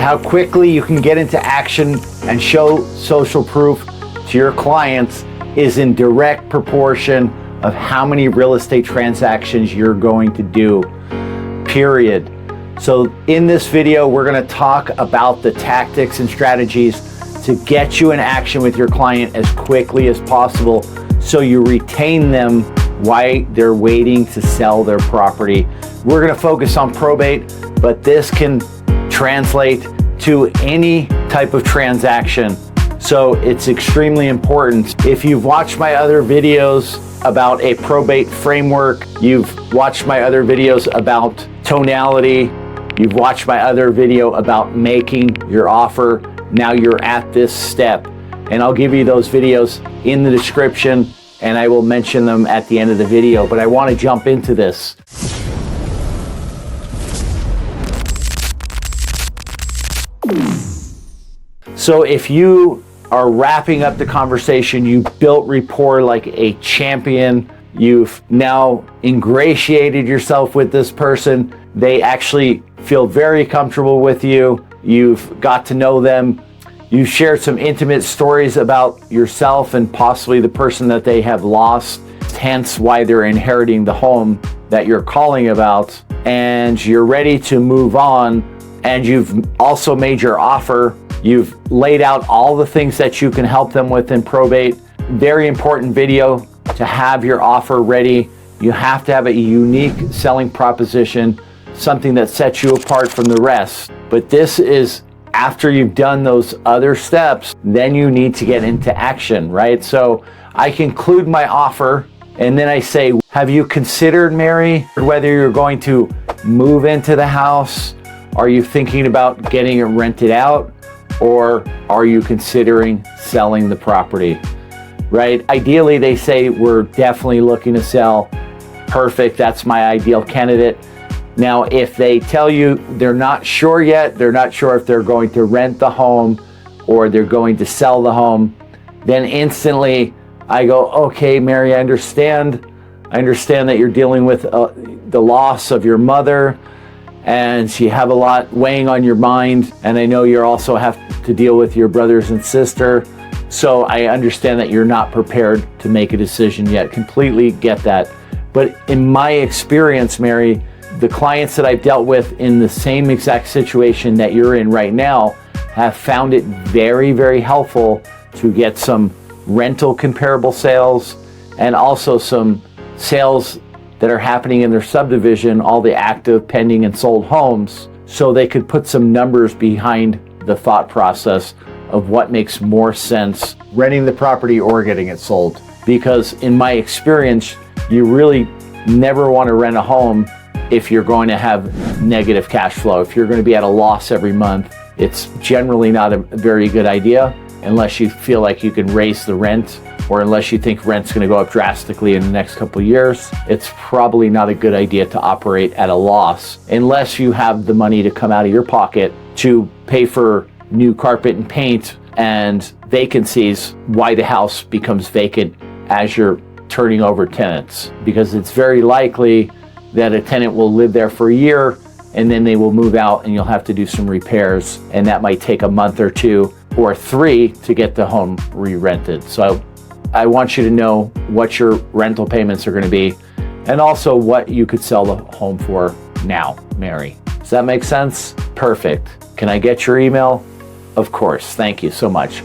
How quickly you can get into action and show social proof to your clients is in direct proportion of how many real estate transactions you're going to do, period. So in this video, we're going to talk about the tactics and strategies to get you in action with your client as quickly as possible so you retain them while they're waiting to sell their property. We're going to focus on probate, but this can translate to any type of transaction. So it's extremely important. If you've watched my other videos about a probate framework, you've watched my other videos about tonality, you've watched my other video about making your offer, now you're at this step. And I'll give you those videos in the description and I will mention them at the end of the video, but I want to jump into this. So if you are wrapping up the conversation, you built rapport like a champion, you've now ingratiated yourself with this person, they actually feel very comfortable with you, you've got to know them, you've shared some intimate stories about yourself and possibly the person that they have lost, hence why they're inheriting the home that you're calling about, and you're ready to move on, and you've also made your offer. You've laid out all the things that you can help them with in probate. Very important video to have your offer ready. You have to have a unique selling proposition, something that sets you apart from the rest. But this is after you've done those other steps, then you need to get into action, right? So I conclude my offer and then I say, have you considered, Mary, whether you're going to move into the house? Are you thinking about getting it rented out? Or are you considering selling the property, right? Ideally, they say, we're definitely looking to sell. Perfect, that's my ideal candidate. Now, if they tell you they're not sure yet, they're not sure if they're going to rent the home or they're going to sell the home, then instantly I go, okay, Mary, I understand that you're dealing with the loss of your mother, and you have a lot weighing on your mind, and I know you also have to deal with your brothers and sister, so I understand that you're not prepared to make a decision yet. Completely get that. But in my experience, Mary, the clients that I've dealt with in the same exact situation that you're in right now have found it very, very helpful to get some rental comparable sales and also some sales that are happening in their subdivision, all the active, pending, and sold homes, so they could put some numbers behind the thought process of what makes more sense, renting the property or getting it sold. Because in my experience, you really never want to rent a home if you're going to have negative cash flow. If you're going to be at a loss every month, it's generally not a very good idea unless you feel like you can raise the rent, or unless you think rent's going to go up drastically in the next couple of years. It's probably not a good idea to operate at a loss unless you have the money to come out of your pocket to pay for new carpet and paint and vacancies, why the house becomes vacant as you're turning over tenants. Because it's very likely that a tenant will live there for a year and then they will move out and you'll have to do some repairs, and that might take a month or two or 3 to get the home re-rented. So I want you to know what your rental payments are going to be and also what you could sell the home for now, Mary. Does that make sense? Perfect. Can I get your email? Of course. Thank you so much.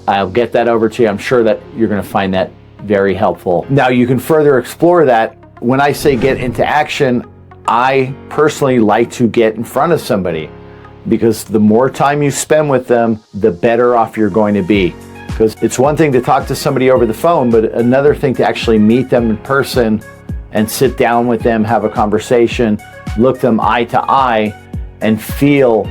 I'll get that over to you. I'm sure that you're going to find that very helpful. Now you can further explore that. When I say get into action, I personally like to get in front of somebody, because the more time you spend with them, the better off you're going to be. Because it's one thing to talk to somebody over the phone, but another thing to actually meet them in person and sit down with them, have a conversation, look them eye to eye, and feel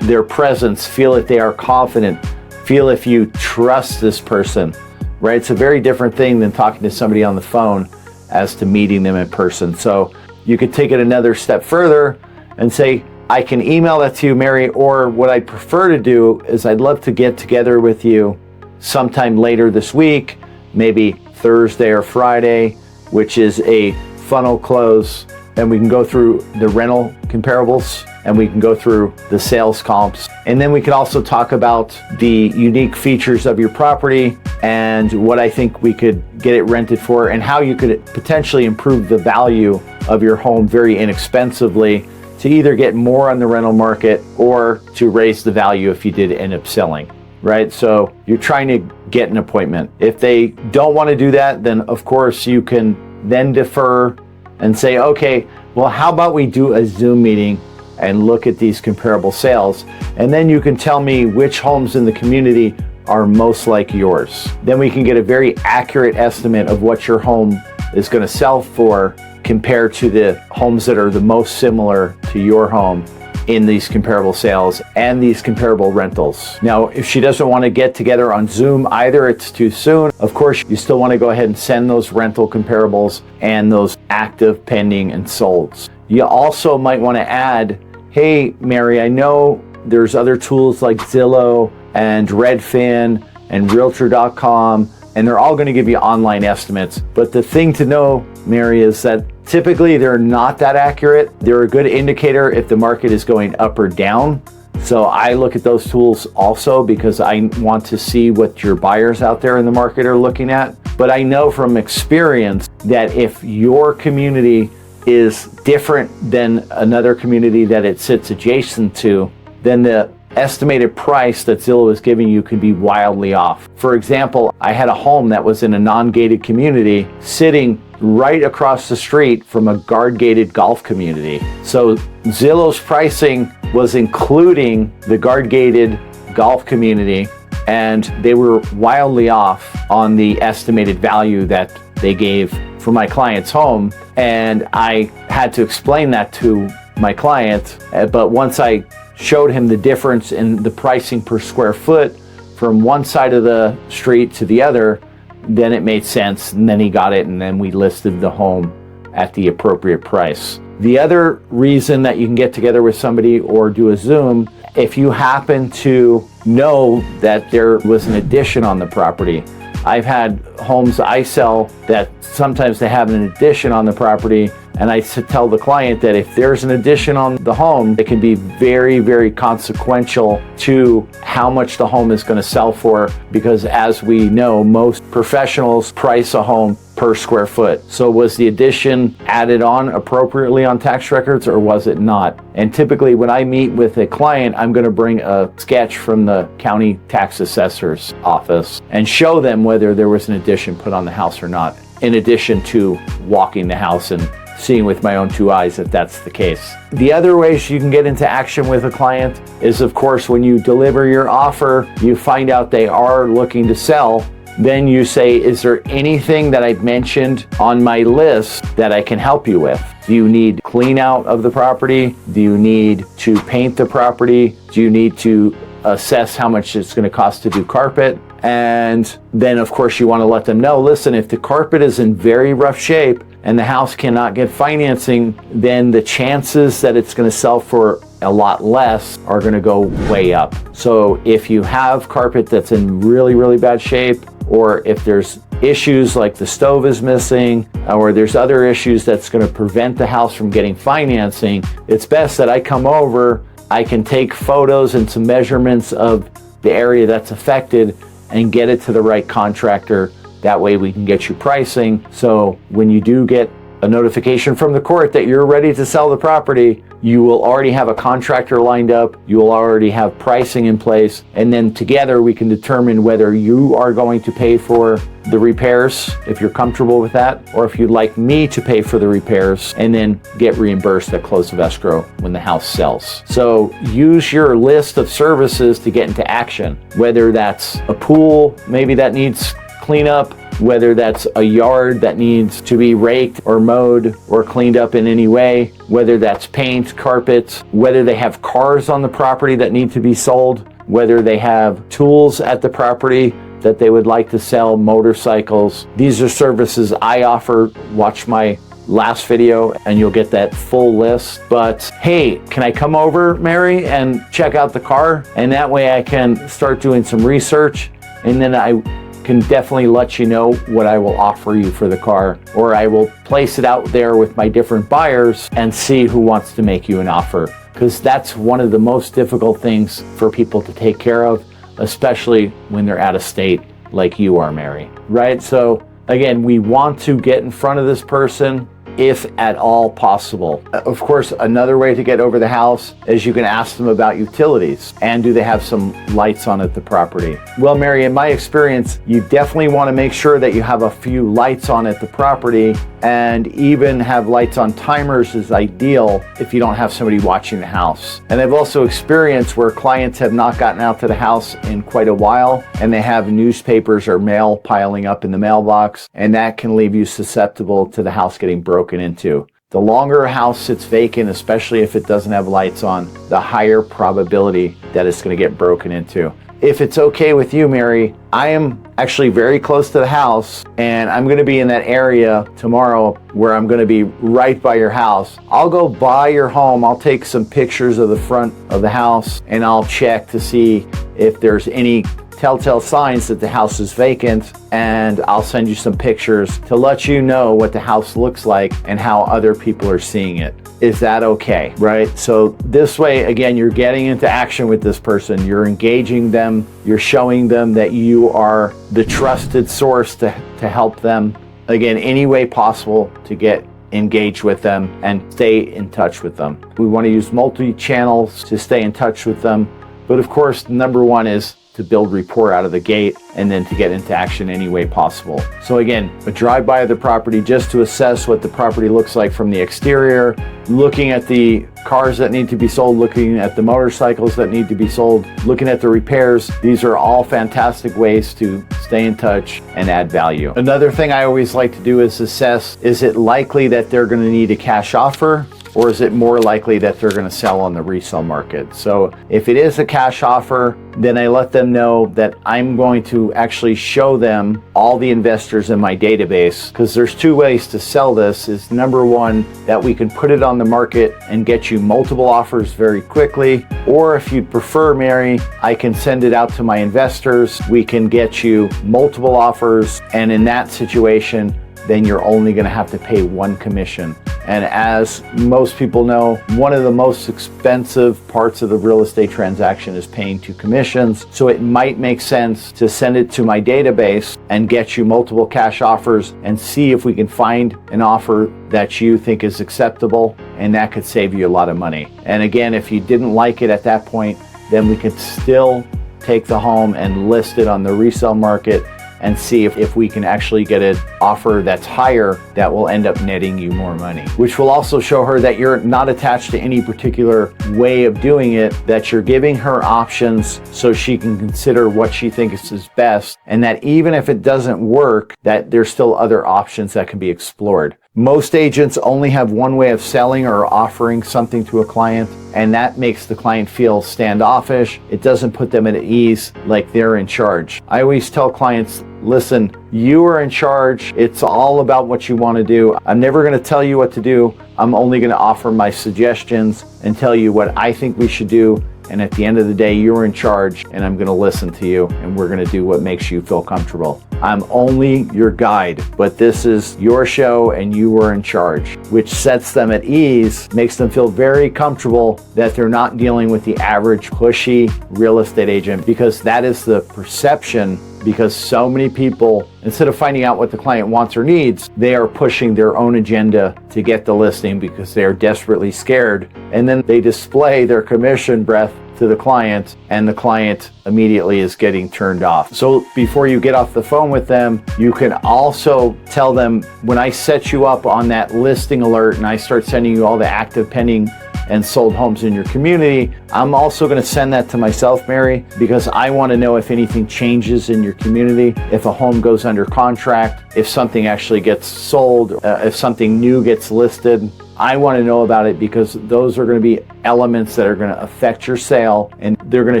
their presence, feel that they are confident, feel if you trust this person, right? It's a very different thing than talking to somebody on the phone as to meeting them in person. So you could take it another step further and say, I can email that to you, Mary, or what I'd prefer to do is I'd love to get together with you sometime later this week, maybe Thursday or Friday, which is a funnel close and we can go through the rental comparables, and we can go through the sales comps. And then we can also talk about the unique features of your property and what I think we could get it rented for, and how you could potentially improve the value of your home very inexpensively to either get more on the rental market or to raise the value if you did end up selling, right? So you're trying to get an appointment. If they don't want to do that, then of course you can then defer and say, okay, well, how about we do a Zoom meeting and look at these comparable sales, and then you can tell me which homes in the community are most like yours. Then we can get a very accurate estimate of what your home is going to sell for compared to the homes that are the most similar to your home in these comparable sales and these comparable rentals. Now, if she doesn't want to get together on Zoom either, it's too soon. Of course, you still want to go ahead and send those rental comparables and those active, pending, and solds. You also might want to add, hey, Mary, I know there's other tools like Zillow and Redfin and Realtor.com, and they're all going to give you online estimates. But the thing to know, Mary, is that typically they're not that accurate. They're a good indicator if the market is going up or down. So I look at those tools also because I want to see what your buyers out there in the market are looking at. But I know from experience that if your community is different than another community that it sits adjacent to, then the estimated price that Zillow is giving you can be wildly off. For example, I had a home that was in a non-gated community sitting right across the street from a guard-gated golf community. So Zillow's pricing was including the guard-gated golf community, and they were wildly off on the estimated value that they gave for my client's home. And I had to explain that to my client, but once I showed him the difference in the pricing per square foot from one side of the street to the other, then it made sense, and then he got it, and then we listed the home at the appropriate price. The other reason that you can get together with somebody or do a Zoom, if you happen to know that there was an addition on the property. I've had homes I sell that sometimes they have an addition on the property, and I tell the client that if there's an addition on the home, it can be very, very consequential to how much the home is going to sell for, because as we know, most professionals price a home per square foot. So was the addition added on appropriately on tax records, or was it not? And typically when I meet with a client, I'm going to bring a sketch from the county tax assessor's office and show them whether there was an addition put on the house or not, in addition to walking the house and seeing with my own two eyes that that's the case. The other ways you can get into action with a client is, of course, when you deliver your offer, you find out they are looking to sell. Then you say, is there anything that I've mentioned on my list that I can help you with? Do you need clean out of the property? Do you need to paint the property? Do you need to assess how much it's going to cost to do carpet? And then, of course, you want to let them know, listen, if the carpet is in very rough shape and the house cannot get financing, then the chances that it's going to sell for a lot less are going to go way up. So if you have carpet that's in really, really bad shape, or if there's issues like the stove is missing, or there's other issues that's going to prevent the house from getting financing, it's best that I come over, I can take photos and some measurements of the area that's affected and get it to the right contractor. That way we can get you pricing. So when you do get a notification from the court that you're ready to sell the property, you will already have a contractor lined up, you will already have pricing in place, and then together we can determine whether you are going to pay for the repairs, if you're comfortable with that, or if you'd like me to pay for the repairs and then get reimbursed at close of escrow when the house sells. So use your list of services to get into action, whether that's a pool, maybe that needs cleanup, whether that's a yard that needs to be raked or mowed or cleaned up in any way, whether that's paint, carpets, whether they have cars on the property that need to be sold, whether they have tools at the property that they would like to sell, motorcycles. These are services I offer. Watch my last video and you'll get that full list. But hey, can I come over, Mary, and check out the car? And that way I can start doing some research, and then I can definitely let you know what I will offer you for the car, or I will place it out there with my different buyers and see who wants to make you an offer. Because that's one of the most difficult things for people to take care of, especially when they're out of state like you are, Mary, right? So again, we want to get in front of this person if at all possible. Of course, another way to get over the house is you can ask them about utilities and do they have some lights on at the property. Well, Mary, in my experience, you definitely want to make sure that you have a few lights on at the property, and even have lights on timers is ideal if you don't have somebody watching the house. And I've also experienced where clients have not gotten out to the house in quite a while, and they have newspapers or mail piling up in the mailbox, and that can leave you susceptible to the house getting broken into. The longer a house sits vacant, especially if it doesn't have lights on, the higher probability that it's going to get broken into. If it's okay with you, Mary, I am actually very close to the house, and I'm going to be in that area tomorrow where I'm going to be right by your house. I'll go by your home. I'll take some pictures of the front of the house, and I'll check to see if there's any telltale signs that the house is vacant, and I'll send you some pictures to let you know what the house looks like and how other people are seeing it. Is that okay, right? So this way, again, you're getting into action with this person. You're engaging them. You're showing them that you are the trusted source to help them, again, any way possible to get engaged with them and stay in touch with them. We want to use multi-channels to stay in touch with them. But of course, number one is to build rapport out of the gate, and then to get into action any way possible. So again, a drive-by of the property just to assess what the property looks like from the exterior, looking at the cars that need to be sold, looking at the motorcycles that need to be sold, looking at the repairs. These are all fantastic ways to stay in touch and add value. Another thing I always like to do is assess, is it likely that they're going to need a cash offer, or is it more likely that they're going to sell on the resale market? So if it is a cash offer, then I let them know that I'm going to actually show them all the investors in my database, because there's two ways to sell this. Is number one, that we can put it on the market and get you multiple offers very quickly, or if you'd prefer, Mary, I can send it out to my investors. We can get you multiple offers, and in that situation, then you're only going to have to pay one commission. And as most people know, one of the most expensive parts of the real estate transaction is paying two commissions. So it might make sense to send it to my database and get you multiple cash offers and see if we can find an offer that you think is acceptable, and that could save you a lot of money. And again, if you didn't like it at that point, then we can still take the home and list it on the resale market and see if we can actually get an offer that's higher that will end up netting you more money, which will also show her that you're not attached to any particular way of doing it, that you're giving her options so she can consider what she thinks is best, and that even if it doesn't work, that there's still other options that can be explored. Most agents only have one way of selling or offering something to a client, and that makes the client feel standoffish. It doesn't put them at ease, like they're in charge. I always tell clients, listen, you are in charge. It's all about what you want to do. I'm never going to tell you what to do. I'm only going to offer my suggestions and tell you what I think we should do. And at the end of the day, you're in charge, and I'm going to listen to you, and we're going to do what makes you feel comfortable. I'm only your guide, but this is your show and you are in charge, which sets them at ease, makes them feel very comfortable that they're not dealing with the average pushy real estate agent, because that is the perception. Because so many people, instead of finding out what the client wants or needs, they are pushing their own agenda to get the listing because they are desperately scared. And then they display their commission breath to the client, and the client immediately is getting turned off. So before you get off the phone with them, you can also tell them, when I set you up on that listing alert and I start sending you all the active, pending, and sold homes in your community, I'm also going to send that to myself, Mary, because I want to know if anything changes in your community, if a home goes under contract, if something actually gets sold, if something new gets listed. I want to know about it, because those are going to be elements that are going to affect your sale, and they're going to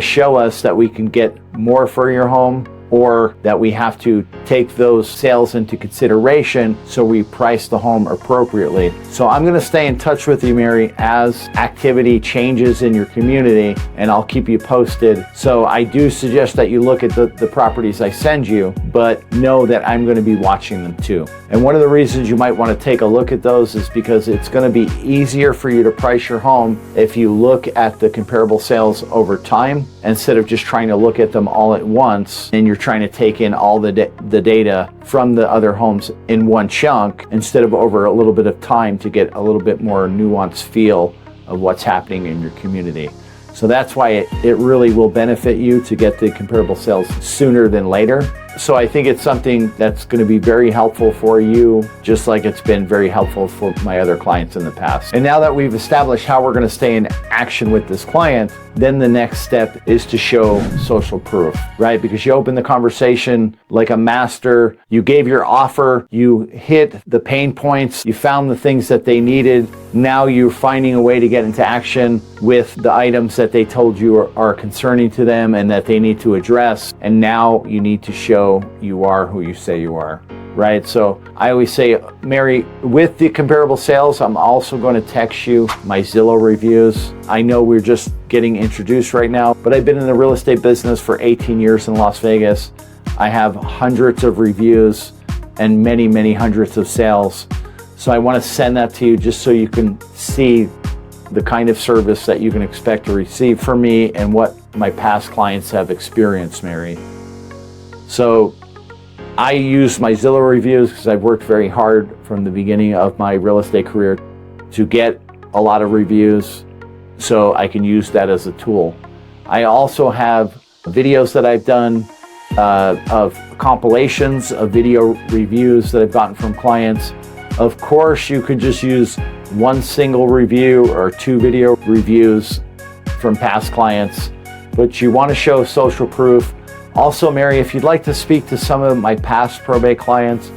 show us that we can get more for your home, or that we have to take those sales into consideration so we price the home appropriately. So I'm going to stay in touch with you, Mary, as activity changes in your community, and I'll keep you posted. So I do suggest that you look at the properties I send you, but know that I'm going to be watching them too. And one of the reasons you might want to take a look at those is because it's going to be easier for you to price your home if you look at the comparable sales over time instead of just trying to look at them all at once and you're trying to take in all the data from the other homes in one chunk instead of over a little bit of time to get a little bit more nuanced feel of what's happening in your community. So that's why it really will benefit you to get the comparable sales sooner than later. So I think it's something that's going to be very helpful for you, just like it's been very helpful for my other clients in the past. And now that we've established how we're going to stay in action with this client, then the next step is to show social proof, right? Because you open the conversation like a master, you gave your offer, you hit the pain points, you found the things that they needed. Now you're finding a way to get into action with the items that they told you are concerning to them and that they need to address. And now you need to show you are who you say you are, right? So I always say, Mary, with the comparable sales, I'm also going to text you my Zillow reviews. I know we're just getting introduced right now, but I've been in the real estate business for 18 years in Las Vegas. I have hundreds of reviews and many, many hundreds of sales. So I want to send that to you just so you can see the kind of service that you can expect to receive from me and what my past clients have experienced, Mary. So I use my Zillow reviews because I've worked very hard from the beginning of my real estate career to get a lot of reviews so I can use that as a tool. I also have videos that I've done of compilations of video reviews that I've gotten from clients. Of course, you could just use one single review or 2 video reviews from past clients, but you want to show social proof. Also, Mary, if you'd like to speak to some of my past probate clients,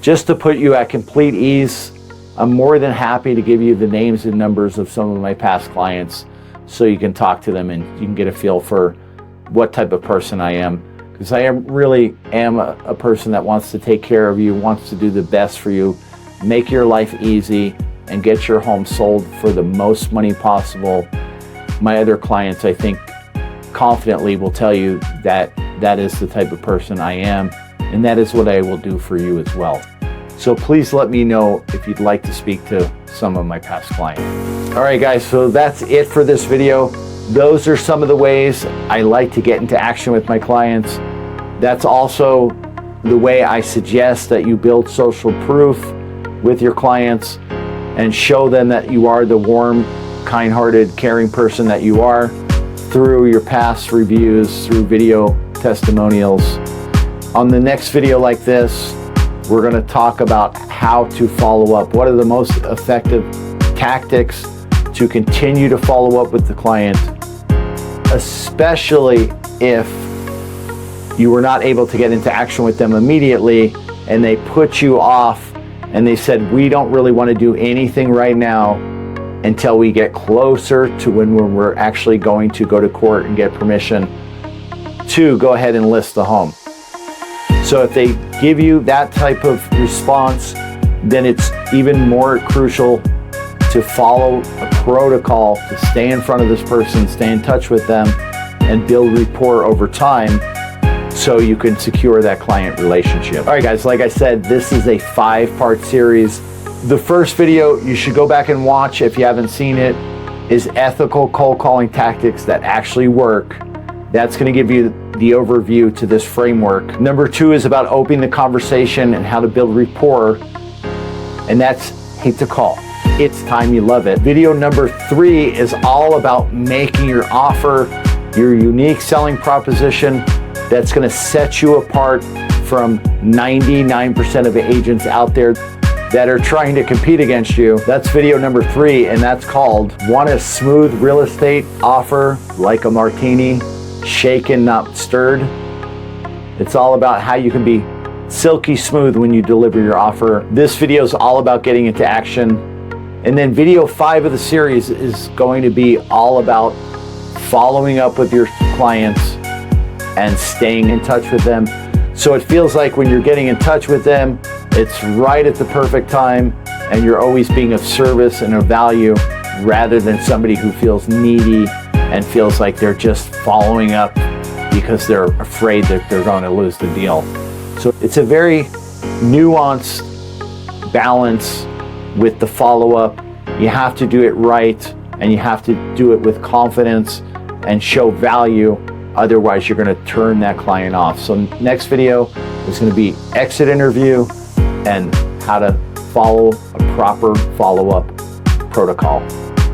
just to put you at complete ease, I'm more than happy to give you the names and numbers of some of my past clients so you can talk to them and you can get a feel for what type of person I am. Because I really am a person that wants to take care of you, wants to do the best for you, make your life easy, and get your home sold for the most money possible. My other clients, I think, confidently will tell you that that is the type of person I am, and that is what I will do for you as well. So please let me know if you'd like to speak to some of my past clients. All right, guys, so that's it for this video. Those are some of the ways I like to get into action with my clients. That's also the way I suggest that you build social proof with your clients and show them that you are the warm, kind-hearted, caring person that you are, through your past reviews, through video testimonials. On the next video like this, we're going to talk about how to follow up. What are the most effective tactics to continue to follow up with the client, especially if you were not able to get into action with them immediately and they put you off and they said, we don't really want to do anything right now until we get closer to when we're actually going to go to court and get permission to go ahead and list the home. So if they give you that type of response, then it's even more crucial to follow a protocol, to stay in front of this person, stay in touch with them, and build rapport over time so you can secure that client relationship. All right, guys, like I said, this is a 5-part series. The first video you should go back and watch if you haven't seen it is ethical cold calling tactics that actually work. That's going to give you the overview to this framework. Number 2 is about opening the conversation and how to build rapport, and that's hate to call. It's time you love it. Video number 3 is all about making your offer, your unique selling proposition that's going to set you apart from 99% of the agents out there that are trying to compete against you. That's video number 3, and that's called Want a Smooth Real Estate Offer Like a Martini, Shaken Not Stirred. It's all about how you can be silky smooth when you deliver your offer. This video is all about getting into action. And then video 5 of the series is going to be all about following up with your clients and staying in touch with them. So it feels like when you're getting in touch with them, it's right at the perfect time and you're always being of service and of value, rather than somebody who feels needy and feels like they're just following up because they're afraid that they're going to lose the deal. So it's a very nuanced balance with the follow-up. You have to do it right, and you have to do it with confidence and show value. Otherwise, you're going to turn that client off. So next video is going to be exit interview and how to follow a proper follow-up protocol.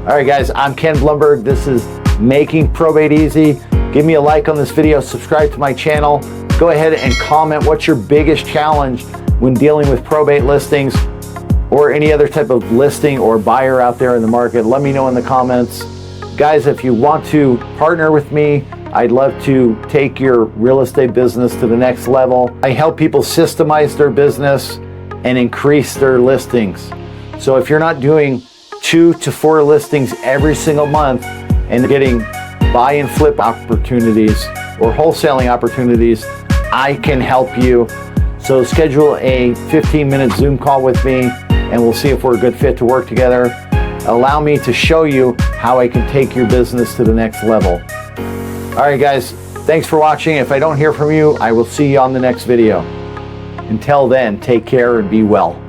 All right, guys, I'm Ken Blumberg. This is Making Probate Easy. Give me a like on this video, subscribe to my channel. Go ahead and comment what's your biggest challenge when dealing with probate listings or any other type of listing or buyer out there in the market. Let me know in the comments. Guys, if you want to partner with me, I'd love to take your real estate business to the next level. I help people systemize their business and increase their listings. So if you're not doing 2 to 4 listings every single month and getting buy and flip opportunities or wholesaling opportunities, I can help you. So schedule a 15-minute Zoom call with me and we'll see if we're a good fit to work together. Allow me to show you how I can take your business to the next level. All right, guys, thanks for watching. If I don't hear from you, I will see you on the next video. Until then, take care and be well.